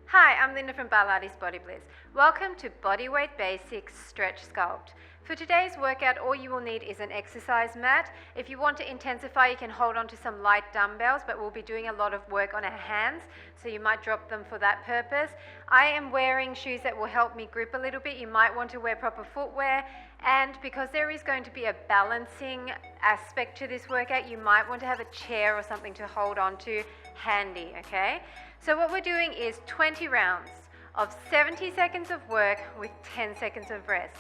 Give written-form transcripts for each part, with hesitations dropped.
Hi, I'm Linda from Barlates Body Blitz. Welcome to Bodyweight Basics Stretch Sculpt. For today's workout, all you will need is an exercise mat. If you want to intensify, you can hold on to some light dumbbells, but we'll be doing a lot of work on our hands, so you might drop them for that purpose. I am wearing shoes that will help me grip a little bit. You might want to wear proper footwear, and because there is going to be a balancing aspect to this workout, you might want to have a chair or something to hold on to handy, okay? So what we're doing is 20 rounds of 70 seconds of work with 10 seconds of rest.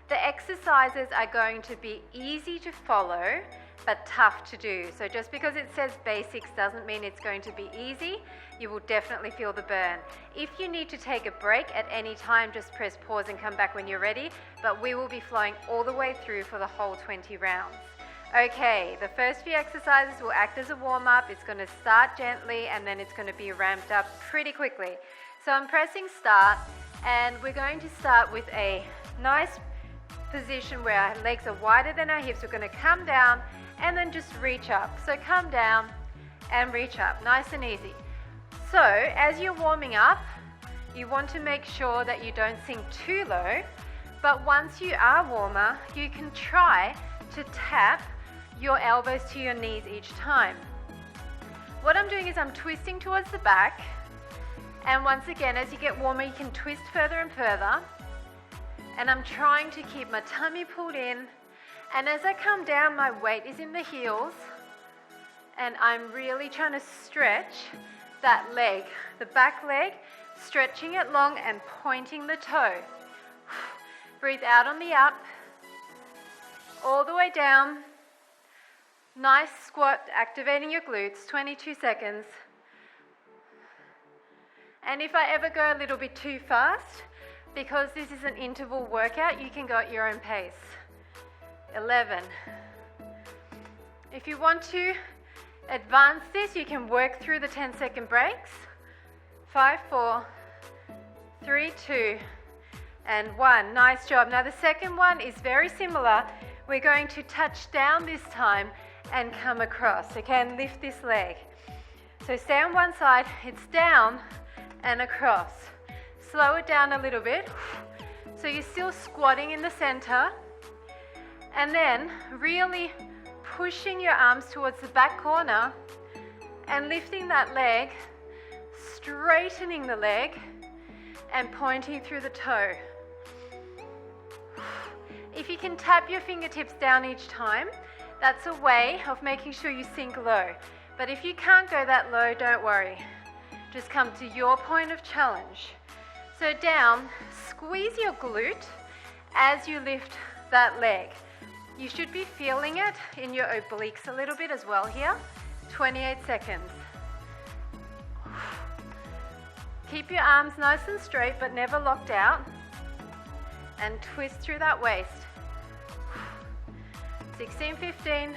The exercises are going to be easy to follow, but tough to do. So just because it says basics doesn't mean it's going to be easy. You will definitely feel the burn. If you need to take a break at any time, just press pause and come back when you're ready, but we will be flowing all the way through for the whole 20 rounds. Okay, the first few exercises will act as a warm-up. It's going to start gently and then it's going to be ramped up pretty quickly. So I'm pressing start, and we're going to start with a nice position where our legs are wider than our hips. We're going to come down and then just reach up. So come down and reach up, nice and easy. So as you're warming up, you want to make sure that you don't sink too low, but once you are warmer, you can try to tap your elbows to your knees each time. What I'm doing is I'm twisting towards the back, and once again, as you get warmer, you can twist further and further, and I'm trying to keep my tummy pulled in, and as I come down, my weight is in the heels, and I'm really trying to stretch that leg, the back leg, stretching it long and pointing the toe. Breathe out on the up, all the way down. Nice squat, activating your glutes, 22 seconds. And if I ever go a little bit too fast, because this is an interval workout, you can go at your own pace. 11. If you want to advance this, you can work through the 10-second breaks. 5, 4, 3, 2, and 1. Nice job. Now the second one is very similar. We're going to touch down this time and come across, okay, and lift this leg. So stay on one side, it's down and across. Slow it down a little bit. So you're still squatting in the center, and then really pushing your arms towards the back corner and lifting that leg, straightening the leg and pointing through the toe. If you can tap your fingertips down each time, that's a way of making sure you sink low. But if you can't go that low, don't worry. Just come to your point of challenge. So down, squeeze your glute as you lift that leg. You should be feeling it in your obliques a little bit as well here. 28 seconds. Keep your arms nice and straight, but never locked out. And twist through that waist. 16, 15.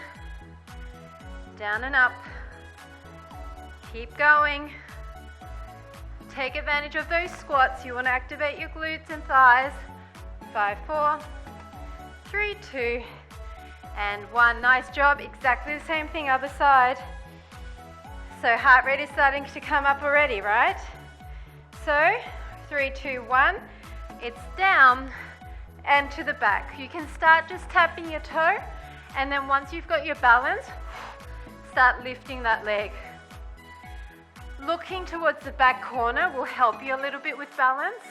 Down and up. Keep going. Take advantage of those squats. You want to activate your glutes and thighs. 5, 4, 3, 2, and 1. Nice job. Exactly the same thing, other side. So heart rate is starting to come up already, right? So 3, 2, 1. It's down and to the back. You can start just tapping your toe, and then once you've got your balance, start lifting that leg. Looking towards the back corner will help you a little bit with balance,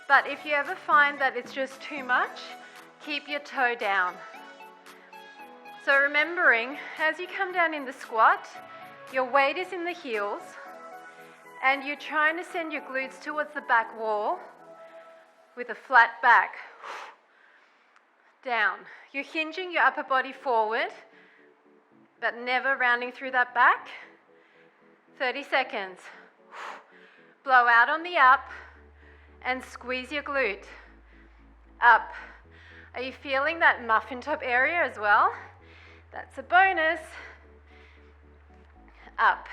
but if you ever find that it's just too much, keep your toe down. So remembering, as you come down in the squat, your weight is in the heels, and you're trying to send your glutes towards the back wall with a flat back. Down. You're hinging your upper body forward, but never rounding through that back. 30 seconds. Blow out on the up and squeeze your glute. Up. Are you feeling that muffin top area as well? That's a bonus. Up.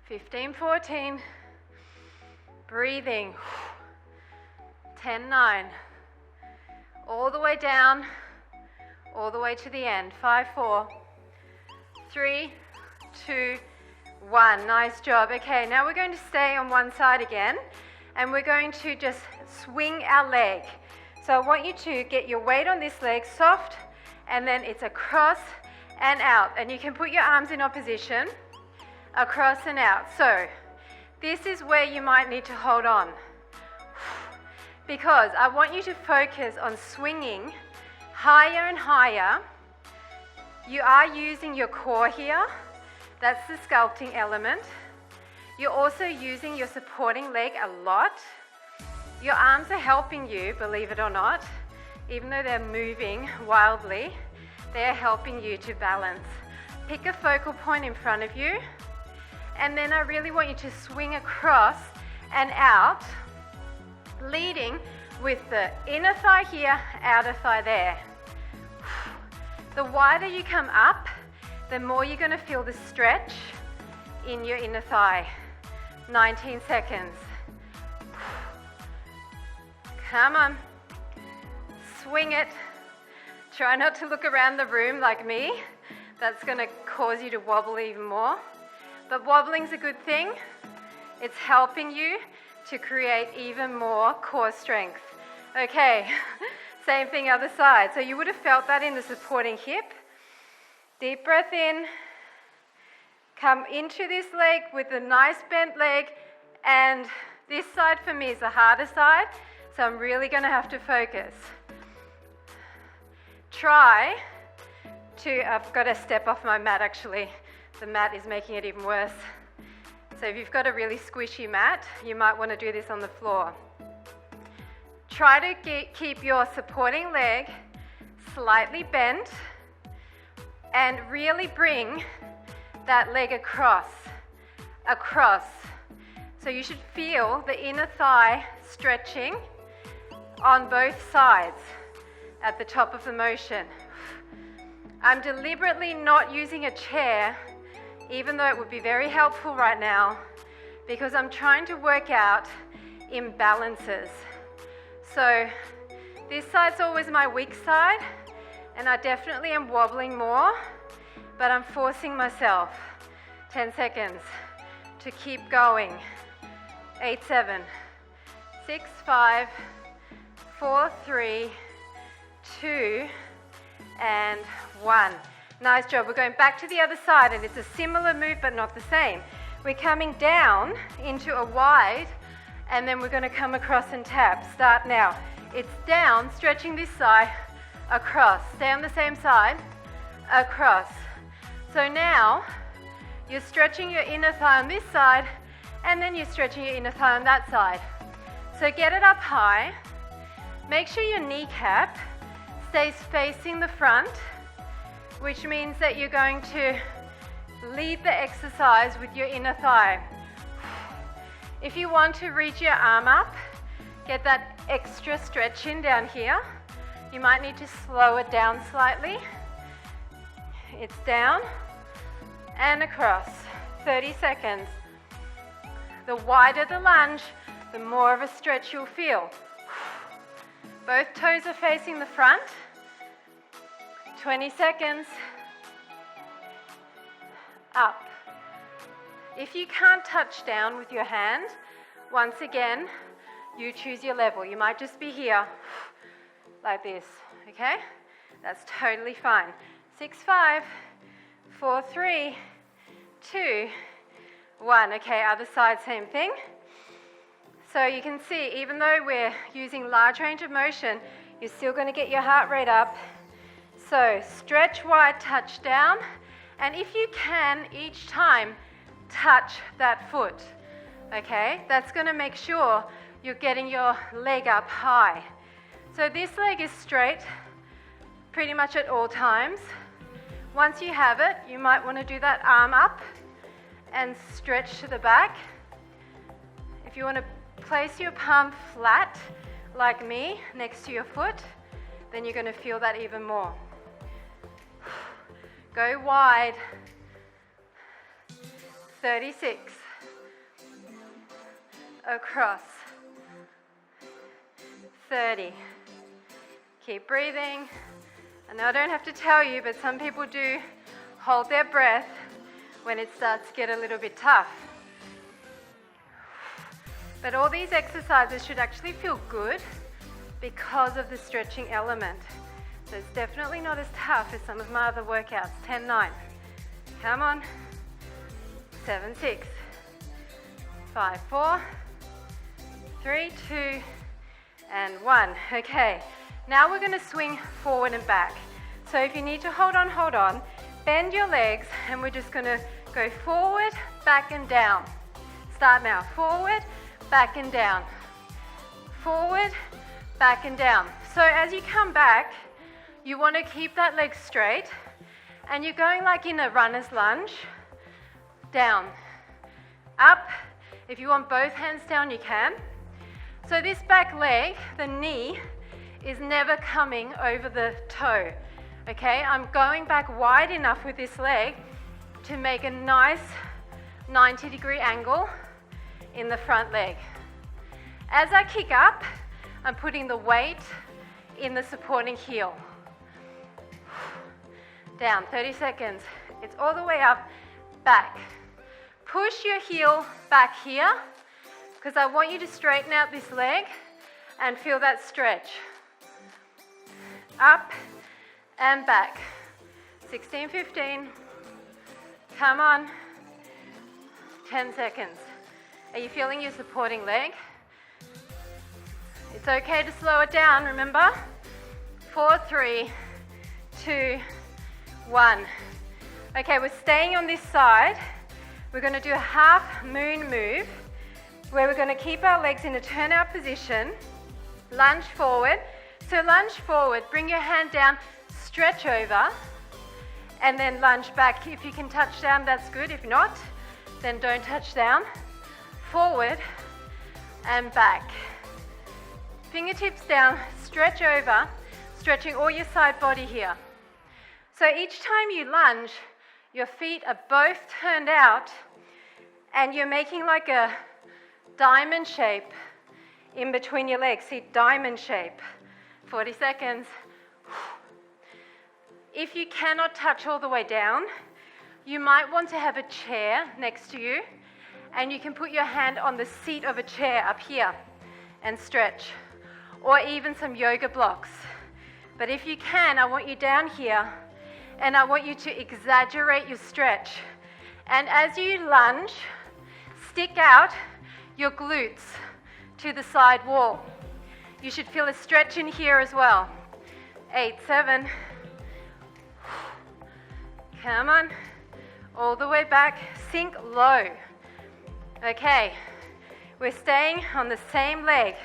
15, 14. Breathing. 10, 9. All the way down, all the way to the end. 5, 4, 3, 2, 1. Nice job. Okay, now we're going to stay on one side again, and we're going to just swing our leg. So I want you to get your weight on this leg soft, and then it's across and out. And you can put your arms in opposition, across and out. So this is where you might need to hold on, because I want you to focus on swinging higher and higher. You are using your core here. That's the sculpting element. You're also using your supporting leg a lot. Your arms are helping you, believe it or not. Even though they're moving wildly, they're helping you to balance. Pick a focal point in front of you, and then I really want you to swing across and out, leading with the inner thigh here, outer thigh there. The wider you come up, the more you're going to feel the stretch in your inner thigh. 19 seconds. Come on. Swing it. Try not to look around the room like me. That's going to cause you to wobble even more. But wobbling's a good thing. It's helping you to create even more core strength. Okay, same thing other side. So you would have felt that in the supporting hip. Deep breath in. Come into this leg with a nice bent leg, and this side for me is the harder side, so I'm really going to have to focus. Try to, I've got to step off my mat actually. The mat is making it even worse. So if you've got a really squishy mat, you might want to do this on the floor. Try to keep your supporting leg slightly bent and really bring that leg across. So you should feel the inner thigh stretching on both sides at the top of the motion. I'm deliberately not using a chair, even though it would be very helpful right now, because I'm trying to work out imbalances. So this side's always my weak side, and I definitely am wobbling more, but I'm forcing myself. 10 seconds to keep going. 8, 7, 6, 5, 4, 3, 2, and 1. Nice job. We're going back to the other side, and it's a similar move but not the same. We're coming down into a wide, and then we're going to come across and tap. Start now. It's down, stretching this side, across. Stay on the same side, across. So now you're stretching your inner thigh on this side, and then you're stretching your inner thigh on that side. So get it up high. Make sure your kneecap stays facing the front, which means that you're going to lead the exercise with your inner thigh. If you want to reach your arm up, get that extra stretch in down here. You might need to slow it down slightly. It's down and across. 30 seconds. The wider the lunge, the more of a stretch you'll feel. Both toes are facing the front. 20 seconds. Up. If you can't touch down with your hand, once again, you choose your level. You might just be here, like this, okay? That's totally fine. 6, 5, 4, 3, 2, 1. Okay, other side, same thing. So you can see, even though we're using large range of motion, you're still going to get your heart rate up. So stretch wide, touch down, and if you can, each time, touch that foot, okay? That's going to make sure you're getting your leg up high. So this leg is straight pretty much at all times. Once you have it, you might want to do that arm up and stretch to the back. If you want to place your palm flat, like me, next to your foot, then you're going to feel that even more. Go wide. 36. Across. 30. Keep breathing. I know I don't have to tell you, but some people do hold their breath when it starts to get a little bit tough. But all these exercises should actually feel good because of the stretching element. So it's definitely not as tough as some of my other workouts. 10-9. Come on. 7-6. 5-4. 3, 2, and 1. Okay. Now we're going to swing forward and back. So if you need to hold on. Bend your legs, and we're just going to go forward, back, and down. Start now. Forward, back, and down. Forward, back, and down. So as you come back, you want to keep that leg straight, and you're going like in a runner's lunge. Down, up. If you want both hands down, you can. So this back leg, the knee, is never coming over the toe. Okay, I'm going back wide enough with this leg to make a nice 90-degree angle in the front leg. As I kick up, I'm putting the weight in the supporting heel. Down, 30 seconds. It's all the way up, back. Push your heel back here, because I want you to straighten out this leg and feel that stretch. Up and back. 16, 15. Come on. 10 seconds. Are you feeling your supporting leg? It's okay to slow it down, remember? 4, 3, 2, 1. Okay, we're staying on this side. We're going to do a half moon move where we're going to keep our legs in a turnout position. Lunge forward. So lunge forward, bring your hand down, stretch over, and then lunge back. If you can touch down, that's good. If not, then don't touch down. Forward and back. Fingertips down, stretch over, stretching all your side body here. So each time you lunge, your feet are both turned out, and you're making like a diamond shape in between your legs. See, diamond shape. 40 seconds. If you cannot touch all the way down, you might want to have a chair next to you, and you can put your hand on the seat of a chair up here and stretch, or even some yoga blocks. But if you can, I want you down here, and I want you to exaggerate your stretch. And as you lunge, stick out your glutes to the side wall. You should feel a stretch in here as well. 8, 7. Come on. All the way back. Sink low. Okay. We're staying on the same leg.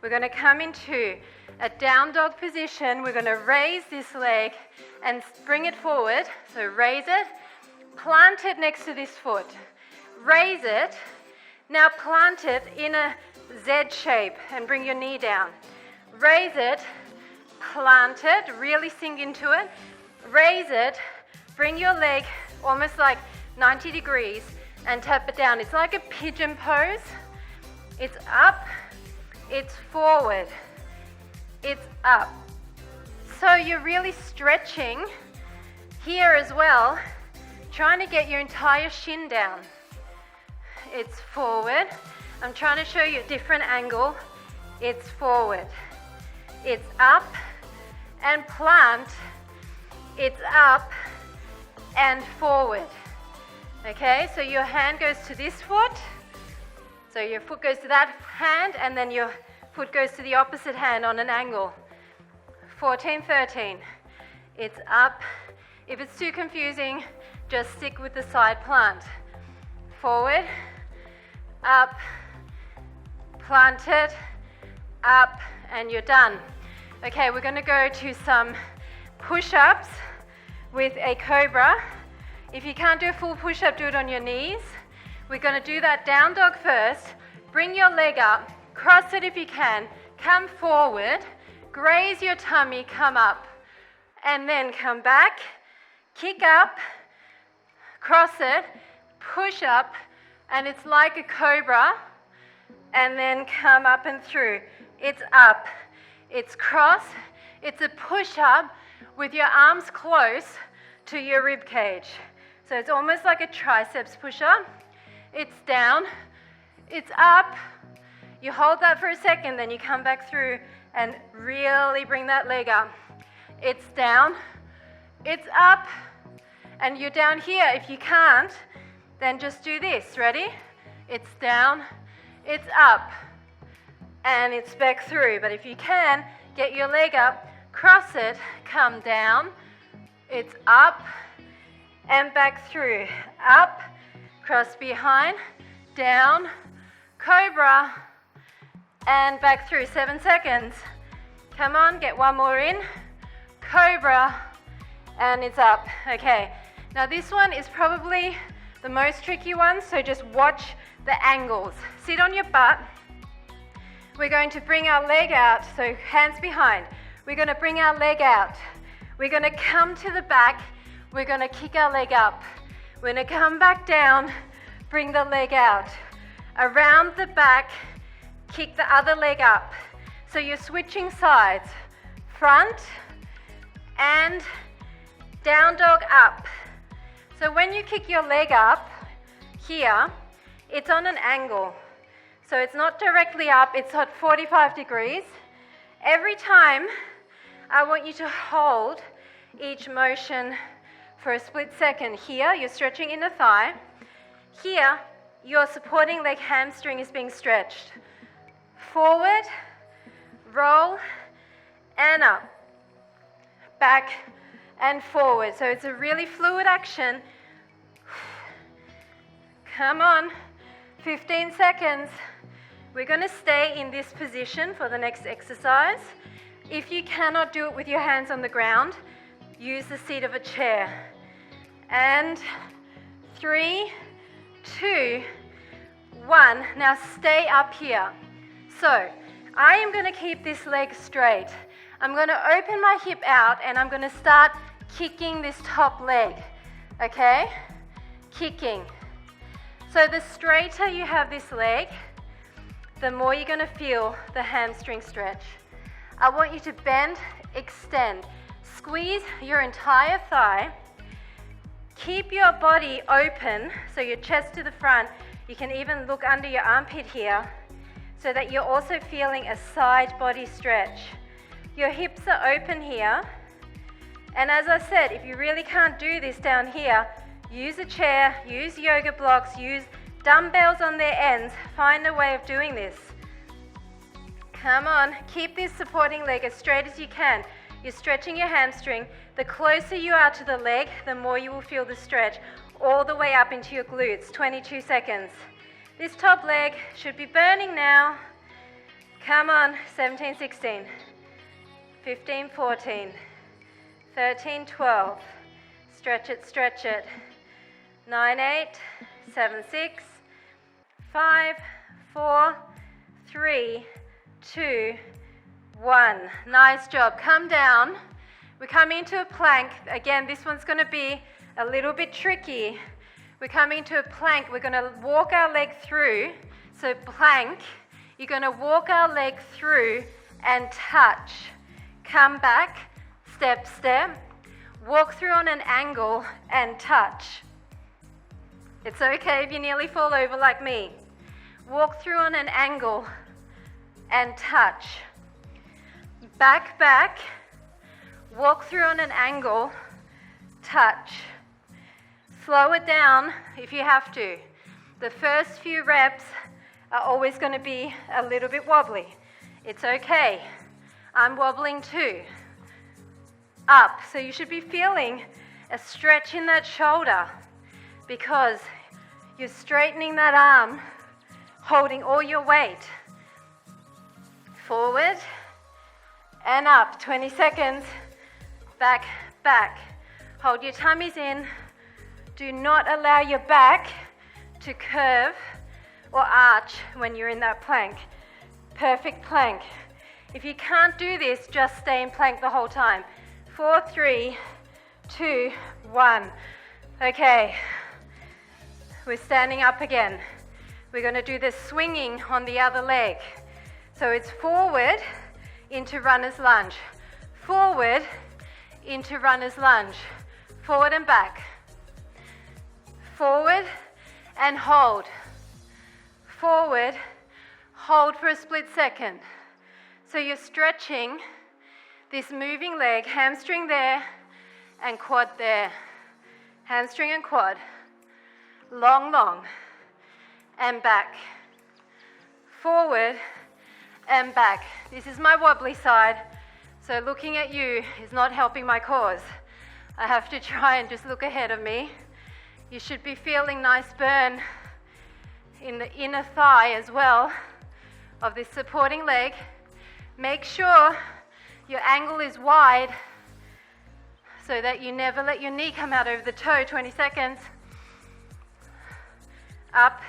We're going to come into a down dog position. We're going to raise this leg and bring it forward. So raise it. Plant it next to this foot. Raise it. Now plant it in a Z shape and bring your knee down. Raise it, plant it, really sink into it. Raise it, bring your leg almost like 90 degrees and tap it down. It's like a pigeon pose. It's up, it's forward, it's up. So you're really stretching here as well, trying to get your entire shin down. It's forward. I'm trying to show you a different angle. It's forward. It's up and plant. It's up and forward. Okay, so your hand goes to this foot. So your foot goes to that hand, and then your foot goes to the opposite hand on an angle. 14, 13. It's up. If it's too confusing, just stick with the side plant. Forward, up, plant it, up, and you're done. Okay, we're going to go to some push-ups with a Cobra. If you can't do a full push-up, do it on your knees. We're going to do that down dog first. Bring your leg up, cross it if you can, come forward, graze your tummy, come up, and then come back, kick up, cross it, push up, and it's like a Cobra, and then come up and through. It's up, it's cross, it's a push-up with your arms close to your rib cage. So So it's almost like a triceps push-up. It's down, it's up. You hold that for a second, then you come back through and really bring that leg up. It's down, it's up, and you're down here. If you can't, then just do this. Ready? It's down, it's up, and it's back through. But if you can, get your leg up, cross it, come down, it's up, and back through. Up, cross behind, down, Cobra, and back through. 7 seconds. Come on, get one more in. Cobra, and it's up. Okay, now this one is probably the most tricky one, so just watch the angles. Sit on your butt. We're going to bring our leg out, so hands behind. We're going to bring our leg out. We're going to come to the back. We're going to kick our leg up. We're going to come back down, bring the leg out. Around the back, kick the other leg up. So you're switching sides. Front and down dog up. So when you kick your leg up here, it's on an angle. So it's not directly up, it's at 45 degrees. Every time, I want you to hold each motion for a split second. Here, you're stretching inner thigh. Here, your supporting leg hamstring is being stretched. Forward, roll, and up. Back and forward. So it's a really fluid action. Come on, 15 seconds. We're going to stay in this position for the next exercise. If you cannot do it with your hands on the ground, use the seat of a chair. And 3, 2, 1. Now stay up here. So I am going to keep this leg straight. I'm going to open my hip out and I'm going to start kicking this top leg. Okay? Kicking. So the straighter you have this leg, the more you're going to feel the hamstring stretch. I want you to bend, extend. Squeeze your entire thigh. Keep your body open, so your chest to the front. You can even look under your armpit here, so that you're also feeling a side body stretch. Your hips are open here. And as I said, if you really can't do this down here, use a chair, use yoga blocks, use dumbbells on their ends. Find a way of doing this. Come on, keep this supporting leg as straight as you can. You're stretching your hamstring. The closer you are to the leg, the more you will feel the stretch all the way up into your glutes. 22 seconds. This top leg should be burning now. Come on, 17, 16, 15, 14, 13, 12. Stretch it, stretch it. 9, 8, 7, 6, 5, 4, 3, 2, 1. Nice job. Come down. We're coming into a plank. Again, this one's going to be a little bit tricky. We're coming to a plank. We're going to walk our leg through. So plank, you're going to walk our leg through and touch. Come back, step, step. Walk through on an angle and touch. It's okay if you nearly fall over like me. Walk through on an angle and touch. Back, back. Walk through on an angle, touch. Slow it down if you have to. The first few reps are always going to be a little bit wobbly. It's okay. I'm wobbling too. Up. So you should be feeling a stretch in that shoulder because you're straightening that arm, holding all your weight. Forward and up. 20 seconds. Back, back. Hold your tummies in. Do not allow your back to curve or arch when you're in that plank. Perfect plank. If you can't do this, just stay in plank the whole time. 4, 3, 2, 1. Okay. We're standing up again. We're going to do this swinging on the other leg. So it's forward into runner's lunge. Forward into runner's lunge. Forward and back. forward and hold. Forward, hold for a split second. So you're stretching this moving leg, hamstring there and quad there. Hamstring and quad. Long, long. And back. Forward and back. This is my wobbly side, so looking at you is not helping my cause. I have to try and just look ahead of me. You should be feeling nice burn in the inner thigh as well of this supporting leg. Make sure your angle is wide so that you never let your knee come out over the toe. 20 seconds. Up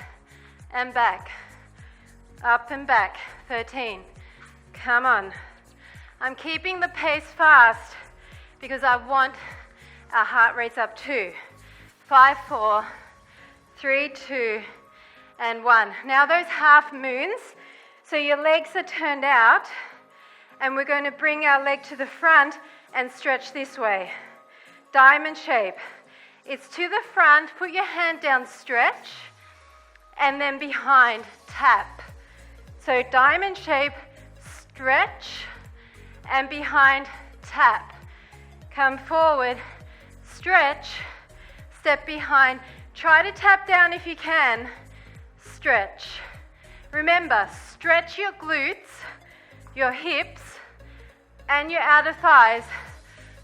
and back. Up and back. 13. Come on. I'm keeping the pace fast because I want our heart rates up too. 5, 4, 3, 2, and 1. Now those half moons, so your legs are turned out, and we're going to bring our leg to the front and stretch this way. Diamond shape. It's to the front, put your hand down, stretch, and then behind, tap. So diamond shape, stretch, and behind, tap. Come forward, stretch, step behind. Try to tap down if you can. Stretch. Remember, stretch your glutes, your hips, and your outer thighs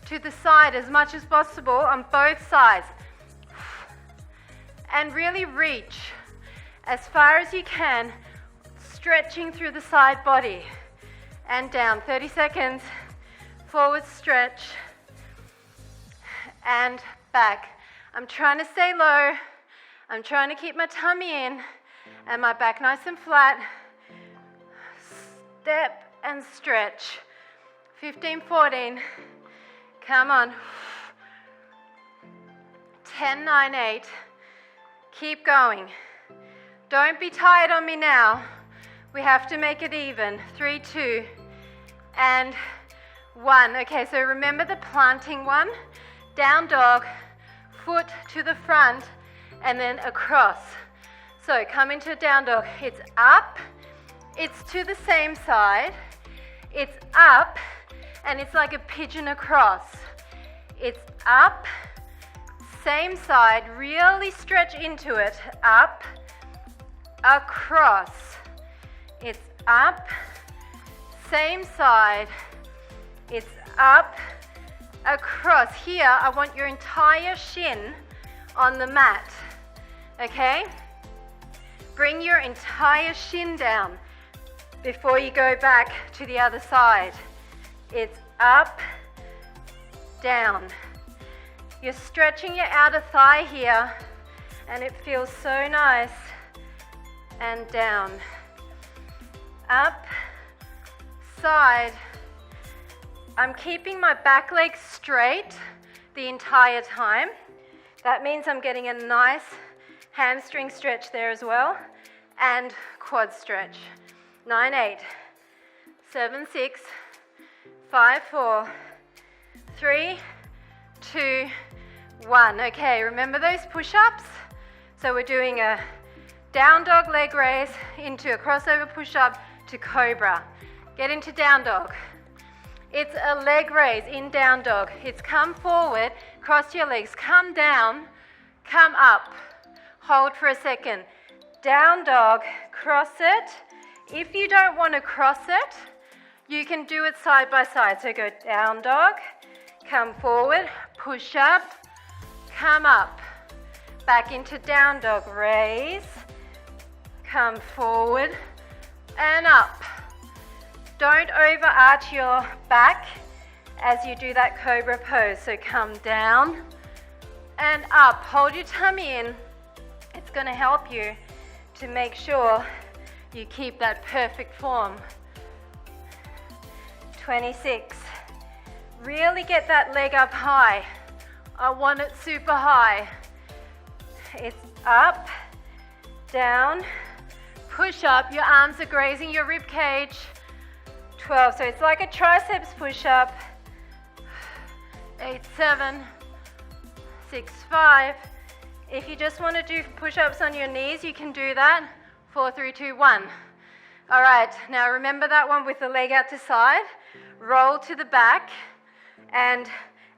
to the side as much as possible on both sides. And really reach as far as you can, stretching through the side body. And down. 30 seconds. Forward stretch. And back. I'm trying to stay low. I'm trying to keep my tummy in and my back nice and flat. Step and stretch. 15, 14. Come on. 10, 9, 8. Keep going. Don't be tired on me now. We have to make it even. 3, 2, and 1. Okay, so remember the planting one. Down dog, foot to the front, and then across. So come into down dog. It's up. It's to the same side. It's up, and it's like a pigeon across. It's up, same side. Really stretch into it. Up, across. It's up, same side. It's up, across. Here, I want your entire shin on the mat. Okay? Bring your entire shin down before you go back to the other side. It's up, down. You're stretching your outer thigh here, and it feels so nice. And down. Up, side. I'm keeping my back leg straight the entire time. That means I'm getting a nice hamstring stretch there as well, and quad stretch. 9, 8, 7, 6, 5, 4, 3, 2, 1. Okay, remember those push-ups? So we're doing a down dog leg raise into a crossover push-up to Cobra. Get into down dog. It's a leg raise in down dog. It's come forward, cross your legs, come down, come up. Hold for a second. Down dog, cross it. If you don't want to cross it, you can do it side by side. So go down dog, come forward, push up, come up. Back into down dog, raise, come forward and up. Don't overarch your back as you do that Cobra pose. So come down and up. Hold your tummy in. It's going to help you to make sure you keep that perfect form. 26. Really get that leg up high. I want it super high. It's up, down, push up. Your arms are grazing your rib cage. 12. So it's like a triceps push up. 8, 7, 6, 5. If you just want to do push-ups on your knees, you can do that. 4, 3, 2, 1. All right, now remember that one with the leg out to side. Roll to the back and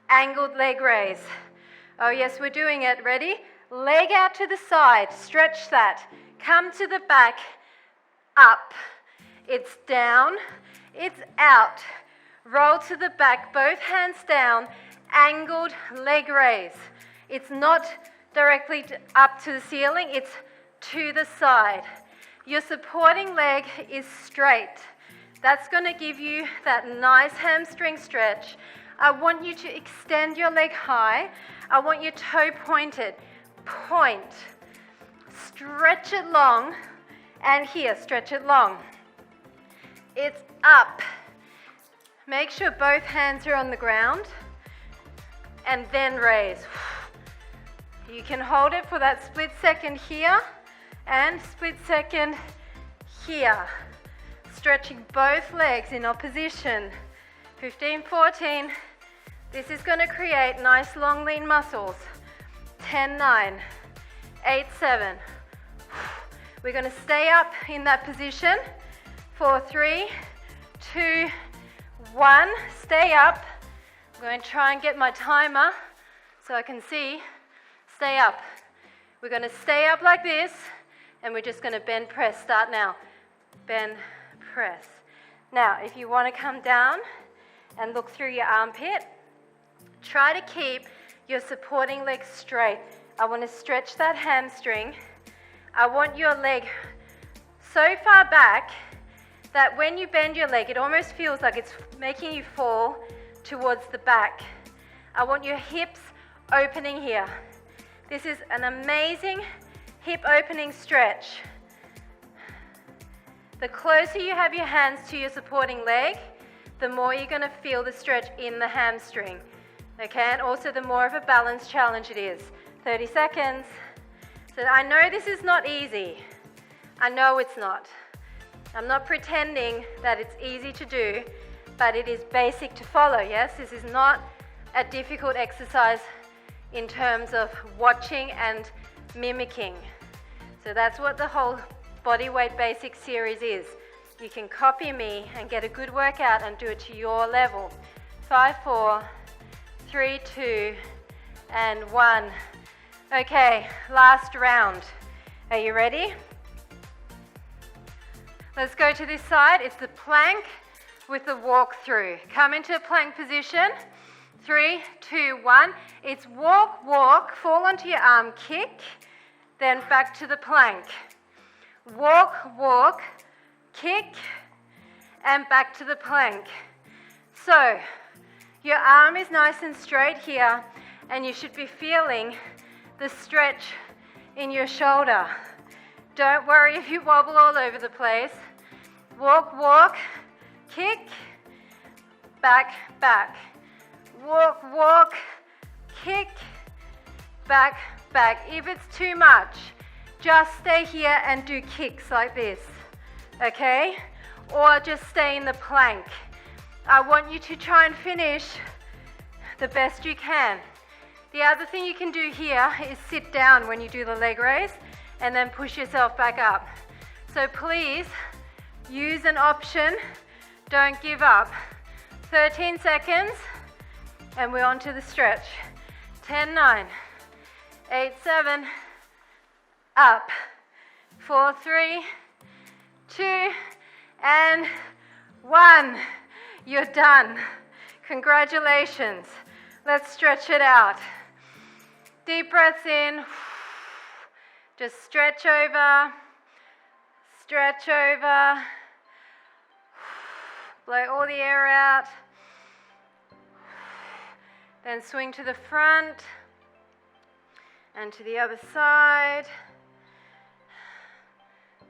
angled leg raise. Oh yes, we're doing it. Ready? Leg out to the side, stretch that. Come to the back, up. It's down, it's out. Roll to the back, both hands down, angled leg raise. It's not directly up to the ceiling, it's to the side. Your supporting leg is straight. That's going to give you that nice hamstring stretch. I want you to extend your leg high. I want your toe pointed. Point. Stretch it long. And here, stretch it long. It's up. Make sure both hands are on the ground. And then raise. You can hold it for that split second here. And split second here. Stretching both legs in opposition. 15, 14. This is going to create nice long lean muscles. 10, 9, 8, 7. We're going to stay up in that position. 4, 3, 2, 1. Stay up. I'm going to try and get my timer so I can see. Stay up. We're going to stay up like this, and we're just going to bend press. Start now. Bend press. Now, if you want to come down and look through your armpit, try to keep your supporting leg straight. I want to stretch that hamstring. I want your leg so far back that when you bend your leg, it almost feels like it's making you fall towards the back. I want your hips opening here. This is an amazing hip opening stretch. The closer you have your hands to your supporting leg, the more you're going to feel the stretch in the hamstring. Okay, and also the more of a balance challenge it is. 30 seconds. So I know this is not easy. I know it's not. I'm not pretending that it's easy to do, but it is basic to follow, yes? This is not a difficult exercise in terms of watching and mimicking. So that's what the whole Bodyweight Basics series is. You can copy me and get a good workout and do it to your level. 5, 4, 3, 2, and 1. Okay, last round. Are you ready? Let's go to this side. It's the plank with the walk through. Come into a plank position. 3, 2, 1. It's walk, walk, fall onto your arm, kick, then back to the plank. Walk, walk, kick, and back to the plank. So, your arm is nice and straight here, and you should be feeling the stretch in your shoulder. Don't worry if you wobble all over the place. Walk, walk, kick, back, back. Walk, walk, kick, back, back. If it's too much, just stay here and do kicks like this, okay? Or just stay in the plank. I want you to try and finish the best you can. The other thing you can do here is sit down when you do the leg raise and then push yourself back up. So please use an option. Don't give up. 13 seconds and we're on to the stretch. 10, 9, 8, 7, up. 4, 3, 2, and 1. You're done. Congratulations. Let's stretch it out. Deep breaths in. Just stretch over. Stretch over. Blow all the air out. Then swing to the front and to the other side.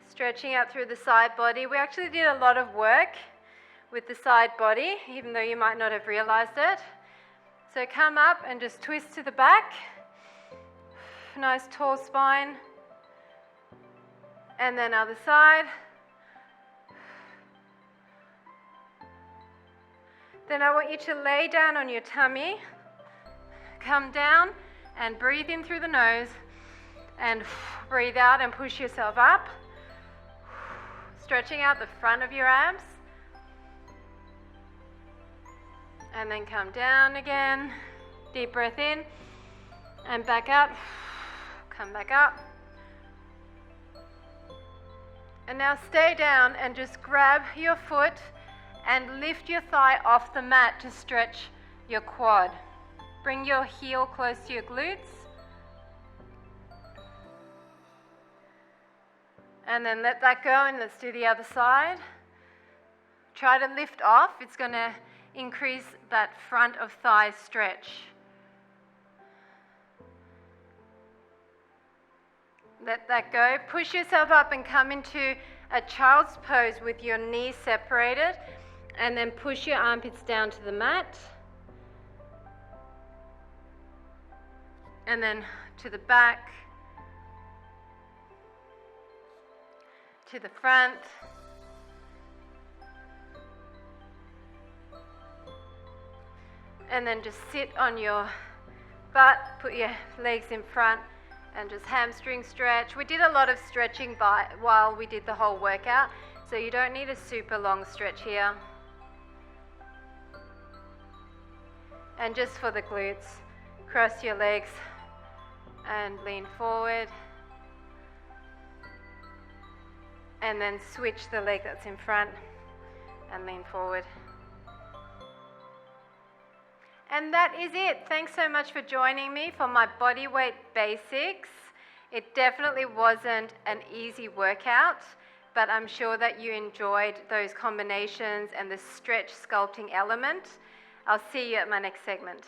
Stretching out through the side body. We actually did a lot of work with the side body, even though you might not have realized it. So come up and just twist to the back. Nice tall spine. And then other side. Then I want you to lay down on your tummy. Come down and breathe in through the nose And breathe out and push yourself up. Stretching out the front of your abs. And then come down again. Deep breath in. And back up. Come back up. And now stay down and just grab your foot and lift your thigh off the mat to stretch your quad. Bring your heel close to your glutes. And then let that go, and let's do the other side. Try to lift off. It's going to increase that front of thigh stretch. Let that go. Push yourself up and come into a child's pose with your knees separated, and then push your armpits down to the mat. And then to the back, to the front. And then just sit on your butt, put your legs in front, and just hamstring stretch. We did a lot of stretching while we did the whole workout, so you don't need a super long stretch here. And just for the glutes, cross your legs and lean forward. And then switch the leg that's in front and lean forward. And that is it. Thanks so much for joining me for my Bodyweight Basics. It definitely wasn't an easy workout, but I'm sure that you enjoyed those combinations and the stretch sculpting element. I'll see you at my next segment.